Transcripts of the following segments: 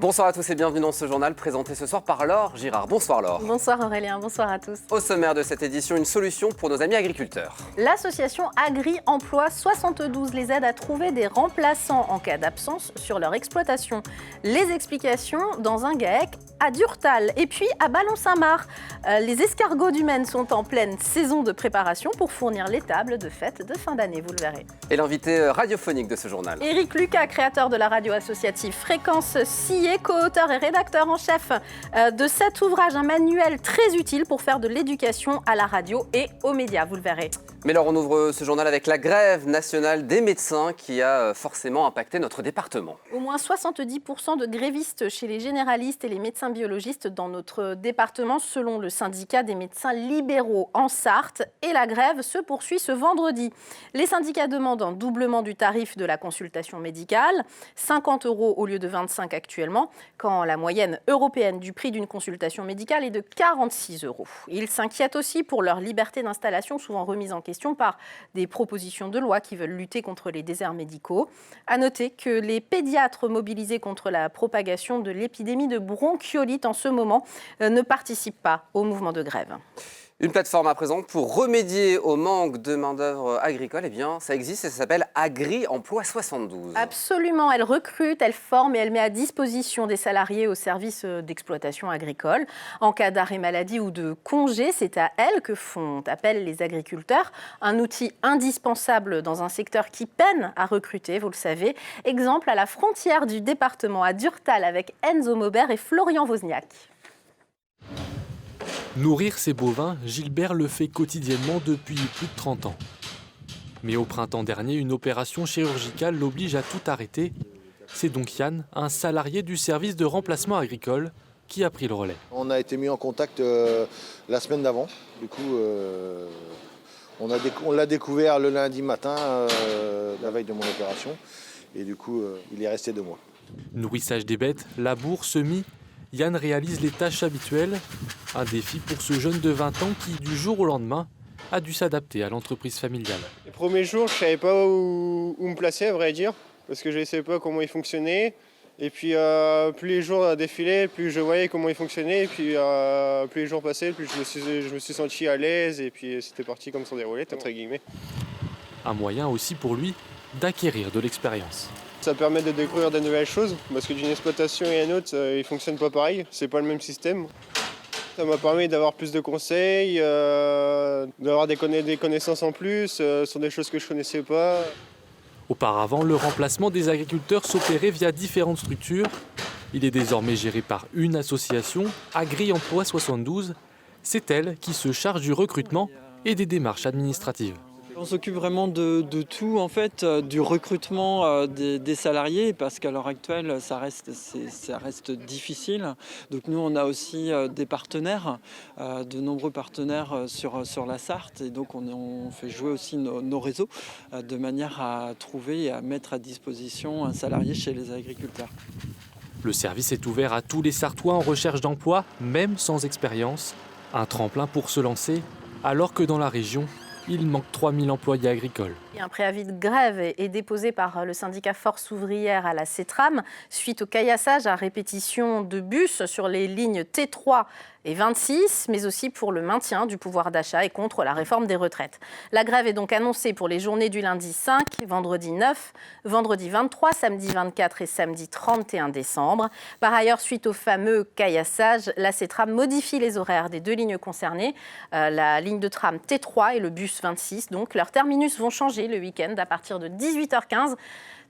Bonsoir à tous et bienvenue dans ce journal présenté ce soir par Laure Girard. Bonsoir Laure. Bonsoir Aurélien, bonsoir à tous. Au sommaire de cette édition, une solution pour nos amis agriculteurs. L'association Agri-Emploi 72 les aide à trouver des remplaçants en cas d'absence sur leur exploitation. Les explications dans un GAEC à Durtal. Et puis à Ballon-Saint-Marc, les escargots du Maine sont en pleine saison de préparation pour fournir les tables de fête de fin d'année, vous le verrez. Et l'invité radiophonique de ce journal. Éric Lucas, créateur de la radio associative Fréquence Sillé, co-auteur et rédacteur en chef de cet ouvrage, un manuel très utile pour faire de l'éducation à la radio et aux médias, vous le verrez. Mais alors on ouvre ce journal avec la grève nationale des médecins qui a forcément impacté notre département. Au moins 70% de grévistes chez les généralistes et les médecins biologistes dans notre département, selon le syndicat des médecins libéraux en Sarthe. Et la grève se poursuit ce vendredi. Les syndicats demandent un doublement du tarif de la consultation médicale, 50 € au lieu de 25 actuellement, quand la moyenne européenne du prix d'une consultation médicale est de 46 €. Ils s'inquiètent aussi pour leur liberté d'installation, souvent remise en question par des propositions de loi qui veulent lutter contre les déserts médicaux. À noter que les pédiatres mobilisés contre la propagation de l'épidémie de bronchiolite en ce moment ne participent pas au mouvement de grève. Une plateforme à présent pour remédier au manque de main-d'œuvre agricole, eh bien ça existe et ça s'appelle Agri-Emploi 72. Absolument, elle recrute, elle forme et elle met à disposition des salariés au service d'exploitation agricole. En cas d'arrêt maladie ou de congé, c'est à elle que font appel les agriculteurs, un outil indispensable dans un secteur qui peine à recruter, vous le savez. Exemple à la frontière du département à Durtal avec Enzo Maubert et Florian Wozniak. Nourrir ses bovins, Gilbert le fait quotidiennement depuis plus de 30 ans. Mais au printemps dernier, une opération chirurgicale l'oblige à tout arrêter. C'est donc Yann, un salarié du service de remplacement agricole, qui a pris le relais. On a été mis en contact la semaine d'avant. Du coup, on l'a découvert le lundi matin, la veille de mon opération. Et du coup, il est resté 2 mois. Nourrissage des bêtes, labour, semis, Yann réalise les tâches habituelles. Un défi pour ce jeune de 20 ans qui, du jour au lendemain, a dû s'adapter à l'entreprise familiale. Les premiers jours, je ne savais pas où me placer, à vrai dire, parce que je ne savais pas comment il fonctionnait. Et puis, plus les jours défilaient, plus je voyais comment il fonctionnait. Et puis, plus les jours passaient, plus je me suis senti à l'aise. Et puis, c'était parti comme ça déroulait, entre guillemets. Un moyen aussi pour lui d'acquérir de l'expérience. Ça permet de découvrir de nouvelles choses, parce que d'une exploitation et à une autre, ils ne fonctionnent pas pareil. C'est pas le même système. Ça m'a permis d'avoir plus de conseils, d'avoir des connaissances en plus sur des choses que je ne connaissais pas. Auparavant, le remplacement des agriculteurs s'opérait via différentes structures. Il est désormais géré par une association, Agri-Emploi 72. C'est elle qui se charge du recrutement et des démarches administratives. On s'occupe vraiment de tout, en fait, du recrutement des salariés, parce qu'à l'heure actuelle, ça reste difficile. Donc nous, on a aussi des partenaires, de nombreux partenaires sur la Sarthe, et donc on fait jouer aussi nos réseaux de manière à trouver et à mettre à disposition un salarié chez les agriculteurs. Le service est ouvert à tous les Sartois en recherche d'emploi, même sans expérience. Un tremplin pour se lancer, alors que dans la région, il manque 3000 employés agricoles. Un préavis de grève est déposé par le syndicat Force ouvrière à la CETRAM suite au caillassage à répétition de bus sur les lignes T3 et 26, mais aussi pour le maintien du pouvoir d'achat et contre la réforme des retraites. La grève est donc annoncée pour les journées du lundi 5, vendredi 9, vendredi 23, samedi 24 et samedi 31 décembre. Par ailleurs, suite au fameux caillassage, la CETRAM modifie les horaires des 2 lignes concernées, la ligne de tram T3 et le bus 26. Donc, leurs terminus vont changer le week-end à partir de 18h15.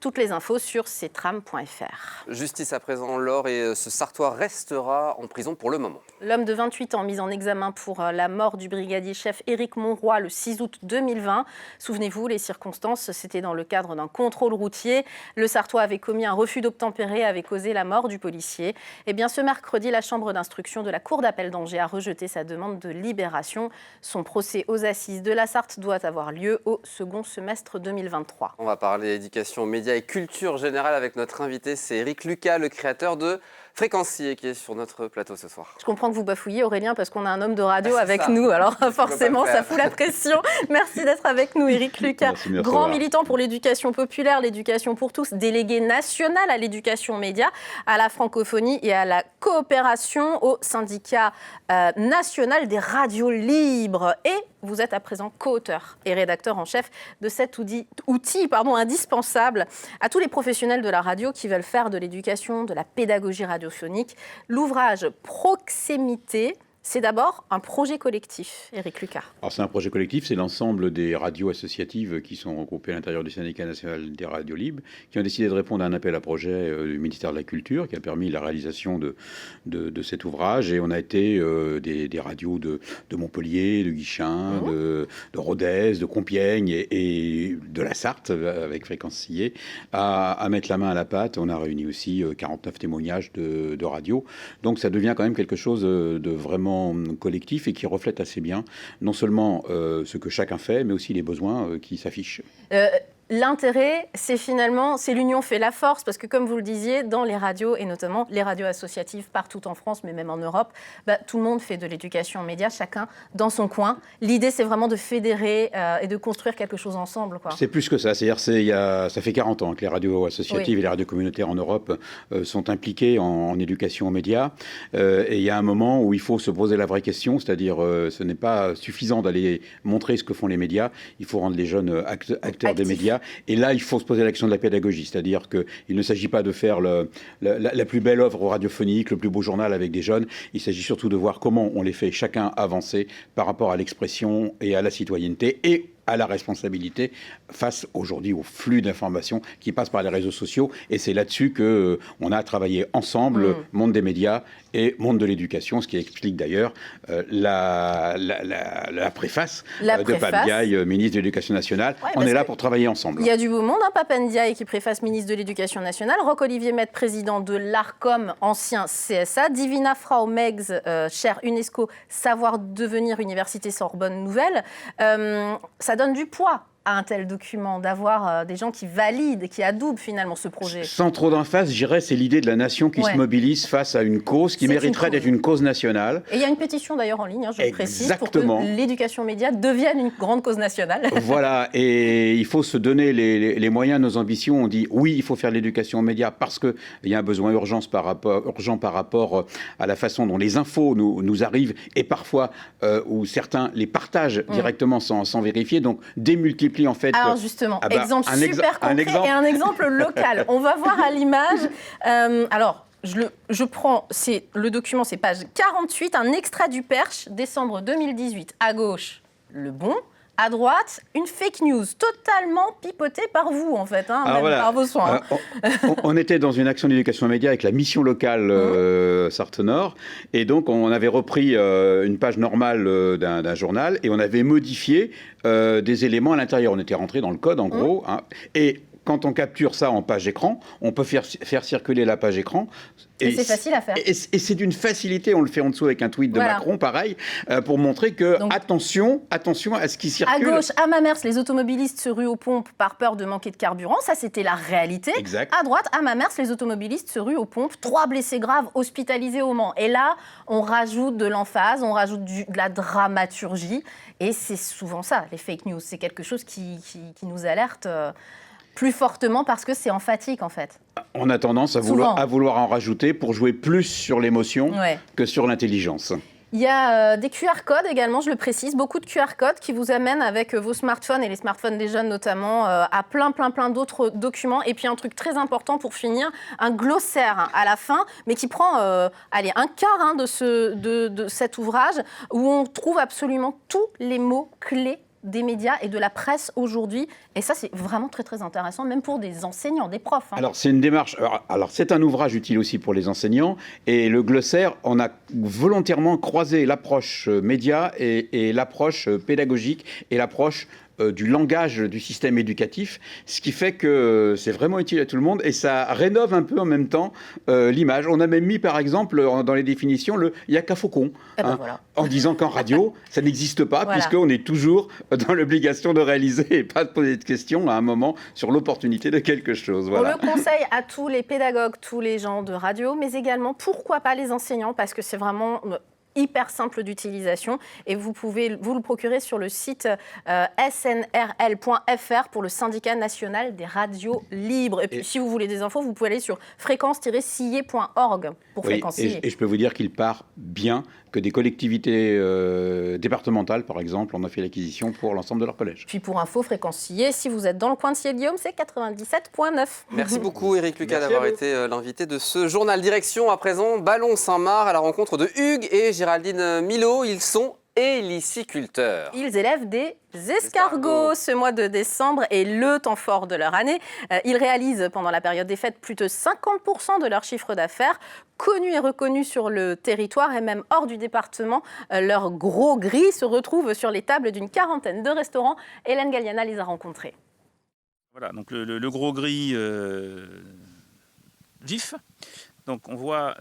Toutes les infos sur cetram.fr. Justice à présent, Laure, et ce Sartois restera en prison pour le moment. L'homme de 28 ans mis en examen pour la mort du brigadier-chef Éric Monroy le 6 août 2020. Souvenez-vous, les circonstances, c'était dans le cadre d'un contrôle routier. Le Sartois avait commis un refus d'obtempérer et avait causé la mort du policier. Eh bien, ce mercredi, la chambre d'instruction de la Cour d'appel d'Angers a rejeté sa demande de libération. Son procès aux assises de la Sarthe doit avoir lieu au second semestre 2023. On va parler éducation, médias et culture générale avec notre invité, c'est Éric Lucas, le créateur de Fréquencier qui est sur notre plateau ce soir. Je comprends que vous bafouillez, Aurélien, parce qu'on a un homme de radio avec ça. nous. Alors pas forcément, le ça faire. fout la pression. Merci d'être avec nous, Éric Lucas, Merci de me grand recevoir. militant pour l'éducation populaire, l'éducation pour tous, délégué national à l'éducation média, à la francophonie et à la coopération au syndicat national des radios libres. Et vous êtes à présent co-auteur et rédacteur en chef de cet outil indispensable à tous les professionnels de la radio qui veulent faire de l'éducation, de la pédagogie radiophonique. L'ouvrage Proxémité, c'est d'abord un projet collectif, Éric Lucas. Alors c'est un projet collectif, c'est l'ensemble des radios associatives qui sont regroupées à l'intérieur du syndicat national des radios libres, qui ont décidé de répondre à un appel à projet du ministère de la Culture, qui a permis la réalisation de cet ouvrage. Et on a été des radios de Montpellier, de Guichen, de Rodez, de Compiègne et de la Sarthe, avec Fréquencier, à mettre la main à la pâte. On a réuni aussi 49 témoignages de radios. Donc ça devient quand même quelque chose de vraiment collectif et qui reflète assez bien non seulement ce que chacun fait, mais aussi les besoins qui s'affichent. L'intérêt, c'est l'union fait la force, parce que comme vous le disiez, dans les radios, et notamment les radios associatives partout en France, mais même en Europe, tout le monde fait de l'éducation aux médias, chacun dans son coin. L'idée, c'est vraiment de fédérer et de construire quelque chose ensemble, quoi. C'est plus que ça. C'est-à-dire, ça fait 40 ans que les radios associatives et les radios communautaires en Europe sont impliquées en éducation aux médias. Et il y a un moment où il faut se poser la vraie question, c'est-à-dire ce n'est pas suffisant d'aller montrer ce que font les médias, il faut rendre les jeunes acteurs des médias. Et là, il faut se poser la question de la pédagogie, c'est-à-dire qu'il ne s'agit pas de faire la plus belle œuvre radiophonique, le plus beau journal avec des jeunes. Il s'agit surtout de voir comment on les fait chacun avancer par rapport à l'expression et à la citoyenneté et à la responsabilité face aujourd'hui au flux d'informations qui passent par les réseaux sociaux. Et c'est là-dessus qu'on a travaillé ensemble, monde des médias et monde de l'éducation, ce qui explique d'ailleurs la préface de Pape Ndiaye, ministre de l'Éducation nationale. Ouais, on est là pour travailler ensemble. Il y a du beau monde, Pape Ndiaye qui préface ministre de l'Éducation nationale, Roch-Olivier Maistre, président de l'ARCOM, ancien CSA, Divina Frau Meggs, chaire UNESCO, savoir devenir Université Sorbonne Nouvelle. Ça donne du poids à un tel document, d'avoir des gens qui valident, qui adoubent finalement ce projet. Sans trop d'emphase, je dirais, c'est l'idée de la nation qui se mobilise face à une cause qui mériterait d'être une cause nationale. Et il y a une pétition d'ailleurs en ligne, je le précise, pour que l'éducation aux médias devienne une grande cause nationale. Voilà, et il faut se donner les moyens de nos ambitions. On dit oui, il faut faire de l'éducation aux médias parce qu'il y a un besoin urgent par rapport à la façon dont les infos nous arrivent et parfois où certains les partagent directement sans vérifier. Donc démultiplier en fait. Alors justement, exemple super concret et un exemple local. On va voir à l'image. Alors, je prends, le document, c'est page 48, un extrait du Perche, décembre 2018. À gauche, le bon. À droite, une fake news totalement pipotée par vous, en fait, même par vos soins. On était dans une action d'éducation aux médias avec la mission locale Sarthe-Nord. Et donc, on avait repris une page normale d'un journal et on avait modifié des éléments à l'intérieur. On était rentré dans le code, en gros. Et quand on capture ça en page écran, on peut faire circuler la page écran. Et c'est facile à faire. Et c'est d'une facilité, on le fait en dessous avec un tweet de Macron, pareil, pour montrer que, donc, attention à ce qui circule. À gauche, à Mamers, les automobilistes se ruent aux pompes par peur de manquer de carburant. Ça, c'était la réalité. Exact. À droite, à Mamers, les automobilistes se ruent aux pompes. 3 blessés graves hospitalisés au Mans. Et là, on rajoute de l'emphase, on rajoute de la dramaturgie. Et c'est souvent ça, les fake news. C'est quelque chose qui nous alerte plus fortement parce que c'est emphatique, en fait. On a tendance à vouloir en rajouter pour jouer plus sur l'émotion que sur l'intelligence. Il y a des QR codes également, je le précise, beaucoup de QR codes qui vous amènent avec vos smartphones et les smartphones des jeunes notamment à plein d'autres documents. Et puis un truc très important pour finir, un glossaire à la fin, mais qui prend un quart de cet ouvrage où on trouve absolument tous les mots clés des médias et de la presse aujourd'hui. Et ça, c'est vraiment très, très intéressant, même pour des enseignants, des profs. Alors, c'est une démarche... Alors, c'est un ouvrage utile aussi pour les enseignants. Et le glossaire, on a volontairement croisé l'approche média et l'approche pédagogique et l'approche du langage du système éducatif, ce qui fait que c'est vraiment utile à tout le monde et ça rénove un peu en même temps l'image. On a même mis par exemple dans les définitions le « yaka faucon voilà. en disant qu'en radio, ça n'existe pas Voilà. puisqu'on est toujours dans l'obligation de réaliser et pas de poser de questions à un moment sur l'opportunité de quelque chose. Voilà. On le conseille à tous les pédagogues, tous les gens de radio, mais également, pourquoi pas les enseignants, parce que c'est vraiment hyper simple d'utilisation et vous pouvez vous le procurer sur le site snrl.fr pour le syndicat national des radios libres. Et puis si vous voulez des infos, vous pouvez aller sur fréquence-siller.org pour Fréquence Siller. Et je peux vous dire qu'il part bien, que des collectivités départementales, par exemple, en ont fait l'acquisition pour l'ensemble de leur collège. Puis pour info, Fréquence Siller, si vous êtes dans le coin de Siller-Guillaume, c'est 97.9. Merci beaucoup Éric Lucas Merci d'avoir à vous. été l'invité de ce journal. Direction à présent Ballon-Saint-Marc à la rencontre de Hugues et Géraldine Milot. Ils sont héliciculteurs. Ils élèvent des escargots. Ce mois de décembre est le temps fort de leur année. Ils réalisent pendant la période des fêtes plus de 50% de leur chiffre d'affaires. Connus et reconnus sur le territoire et même hors du département, leurs gros gris se retrouvent sur les tables d'une quarantaine de restaurants. Hélène Galliana les a rencontrés. Voilà, donc le gros gris vif. Donc on voit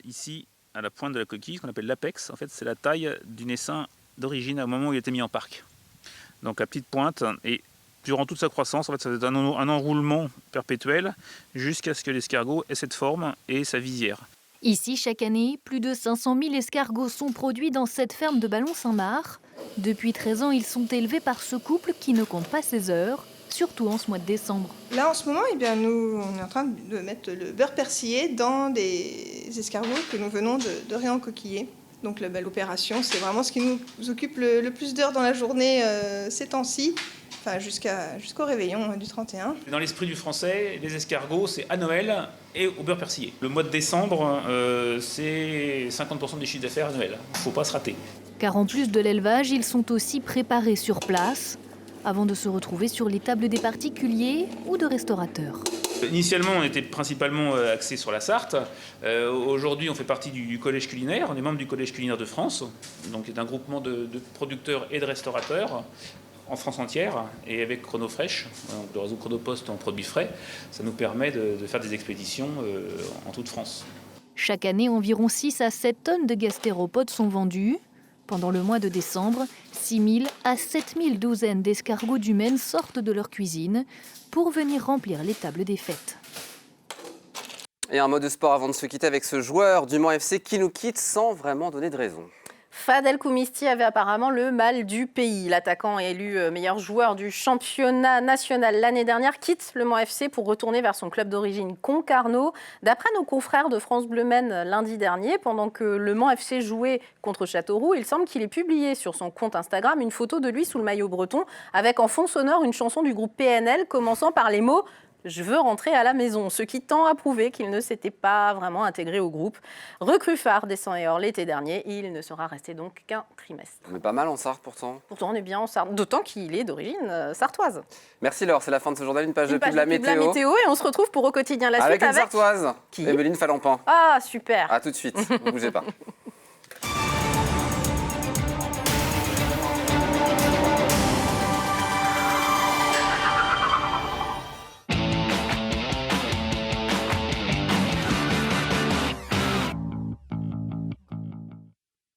ici à la pointe de la coquille, ce qu'on appelle l'apex. En fait, c'est la taille du essaim d'origine au moment où il a été mis en parc. Donc à petite pointe, et durant toute sa croissance, en fait, ça va être un enroulement perpétuel jusqu'à ce que l'escargot ait cette forme et sa visière. Ici, chaque année, plus de 500 000 escargots sont produits dans cette ferme de Ballon-Saint-Marc. Depuis 13 ans, ils sont élevés par ce couple qui ne compte pas ses heures, surtout en ce mois de décembre. Là, en ce moment, nous, on est en train de mettre le beurre persillé dans des escargots que nous venons de réencoquiller. Donc l'opération, c'est vraiment ce qui nous occupe le plus d'heures dans la journée ces temps-ci, enfin jusqu'au réveillon du 31. Dans l'esprit du français, les escargots, c'est à Noël et au beurre persillé. Le mois de décembre, c'est 50% des chiffres d'affaires à Noël. Il ne faut pas se rater. Car en plus de l'élevage, ils sont aussi préparés sur place, avant de se retrouver sur les tables des particuliers ou de restaurateurs. Initialement, on était principalement axé sur la Sarthe. Aujourd'hui, on fait partie du Collège culinaire. On est membre du Collège culinaire de France, donc c'est un groupement de producteurs et de restaurateurs en France entière. Et avec Chronofresh, donc le réseau Chronopost en produits frais, ça nous permet de faire des expéditions en toute France. Chaque année, environ 6 à 7 tonnes de gastéropodes sont vendues. Pendant le mois de décembre, 6 000 à 7 000 douzaines d'escargots du Maine sortent de leur cuisine pour venir remplir les tables des fêtes. Et un mot de sport avant de se quitter avec ce joueur du Mans FC qui nous quitte sans vraiment donner de raison. Fadel Koumisti avait apparemment le mal du pays. L'attaquant élu meilleur joueur du championnat national l'année dernière quitte le Mans FC pour retourner vers son club d'origine Concarneau. D'après nos confrères de France Bleu Maine lundi dernier, pendant que le Mans FC jouait contre Châteauroux, il semble qu'il ait publié sur son compte Instagram une photo de lui sous le maillot breton avec en fond sonore une chanson du groupe PNL commençant par les mots « Je veux rentrer à la maison », ce qui tend à prouver qu'il ne s'était pas vraiment intégré au groupe. Recrue phare des 100 et or l'été dernier, il ne sera resté donc qu'un trimestre. Mais pas mal en Sarthe pourtant. Pourtant, on est bien en Sarthe, d'autant qu'il est d'origine sartoise. Merci Laure, c'est la fin de ce journal, une page de pub de la météo. Et on se retrouve pour Au quotidien la avec suite une Sartoise, qui Emeline Falampin. Ah, super. A tout de suite, ne bougez pas.